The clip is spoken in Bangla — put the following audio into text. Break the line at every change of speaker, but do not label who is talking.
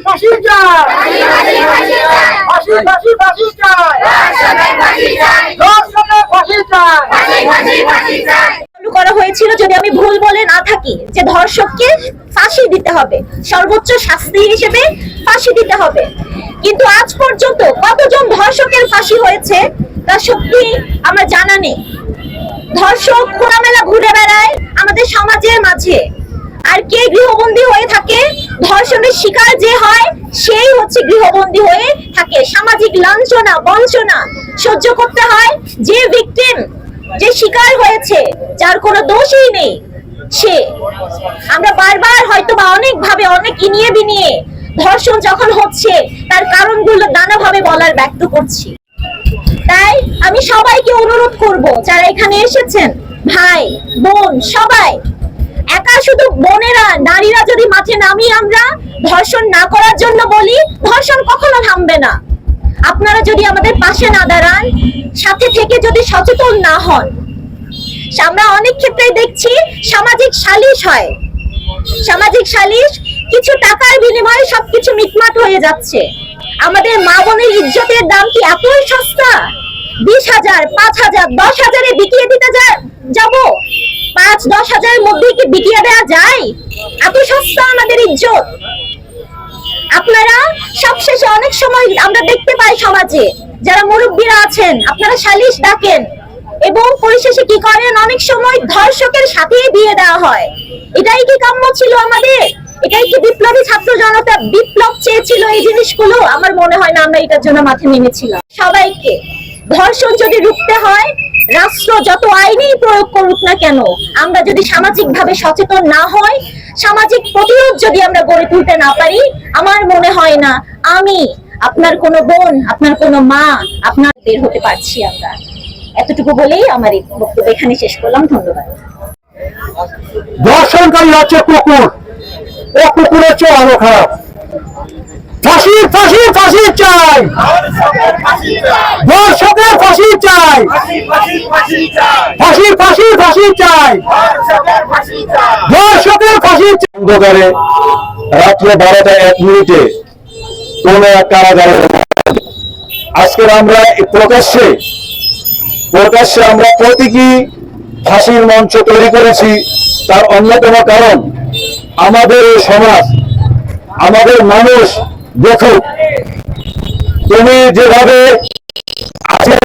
ফাঁসি চাই, ফাঁসি ফাঁসি ফাঁসি চাই, ধর্ষণের ফাঁসি চাই।
করা হয়েছিল, যদি আমি ভুল বলে না থাকি, যে ধর্ষককে ফাঁসি দিতে হবে, সর্বোচ্চ শাস্তি হিসেবে ফাঁসি দিতে হবে। কিন্তু আজ পর্যন্ত কতজন ধর্ষকের ফাঁসি হয়েছে তা সত্যি আমরা জানা নেই। ধর্ষক খোলামেলা ঘুরে বেড়ায় আমাদের সমাজের মাঝে, আর কে গৃহবন্দী হয়ে থাকে? ধর্ষণের শিকার যে হয় সেই হচ্ছে গৃহবন্দী হয়ে থাকে। সামাজিক লাঞ্ছনা বঞ্চনা সহ্য করতে হয় যে ভিকটিম, যে শিকার হয়েছে, যার কোনো দোষই নেই সে। আমরা বারবার হয়তো বা অনেক ভাবে অনেক ইনিয়ে বিনিয়ে ধর্ষণ যখন হচ্ছে তার কারণগুলো নানাভাবে বলার ব্যক্ত করছি। তাই আমি সবাইকে অনুরোধ করব, যারা এখানে এসেছেন, ভাই বোন সবাই, একা শুধু বোনেরা নারীরা যদি মাঠে নামি আমরা ধর্ষণ না করার জন্য বলি, ধর্ষণ কখনো থামবে না। আপনারা যদি আমাদের পাশে না দাঁড়ান, সাথে থেকে যদি সচেতন না হন, আমরা অনেক ক্ষেত্রে দেখছি সামাজিক সালিশ হয়, সামাজিক সালিশ কিছু টাকার বিনিময়ে সবকিছু মিটমাট হয়ে যাচ্ছে। আমাদের মা বোনের ইজ্জতের দাম কি এতই সস্তা? 20,000, 5,000, 10,000-এ বিকিয়ে দিতে যাবো? 5-10,000-এর মধ্যে কি বিকিয়ে দেওয়া যায়? এত সস্তা আমাদের ইজ্জত। আপনারা সবশেষে অনেক সময় আমরা দেখতে পাই সমাজে যারা মুরব্বীরা আছেন, আপনারা সালিশ ডাকেন এবং পরিশেষে কি করেন? অনেক সময় ধর্ষকের সাথেই দিয়ে দেওয়া হয়। এটাই কি কাম্য ছিল আমাদের? এটাই কি বিপ্লবী ছাত্র জনতা বিপ্লব চেয়েছিল? এই জিনিসগুলো আমার মনে হয় না আমরা এটার জন্য মাঠে নেমেছিলাম। সবাইকে ধর্ষণ যদি রুখতে হয়, রাষ্ট্র যত আইনই প্রয়োগ করুক না কেন, আমরা যদি সামাজিক ভাবে সচেতন না হই, সামাজিক প্রতিরোধ যদি আমরা গড়ে তুলতে না পারি, আমার মনে হয় না আমি, আপনার কোনো বোন, আপনার কোনো মা, আপনার বের হতে পারছি আমরা। এতটুকু বলেই আমার এই বক্তব্য এখানে শেষ করলাম। ধন্যবাদ।
ধর্ষণকারী হচ্ছে কুকুর, ও কুকুরের চেয়ে আরো খারাপ। ফাঁসি ফাঁসি ফাঁসি চাই, ধর্ষকের ফাঁসি চাই, ফাঁসি ফাঁসি ফাঁসি চাই, ধর্ষকের ফাঁসি চাই। অন্ধকারে রাত্র 12:01 কোন এক কারাগারে আজকের আমরা প্রকাশ্যে আমরা প্রতীকী ফাঁসির মঞ্চ তৈরি করেছি। তার অন্যতম কারণ আমাদের সমাজ, আমাদের মানুষ দেখুক তুমি যেভাবে আজকে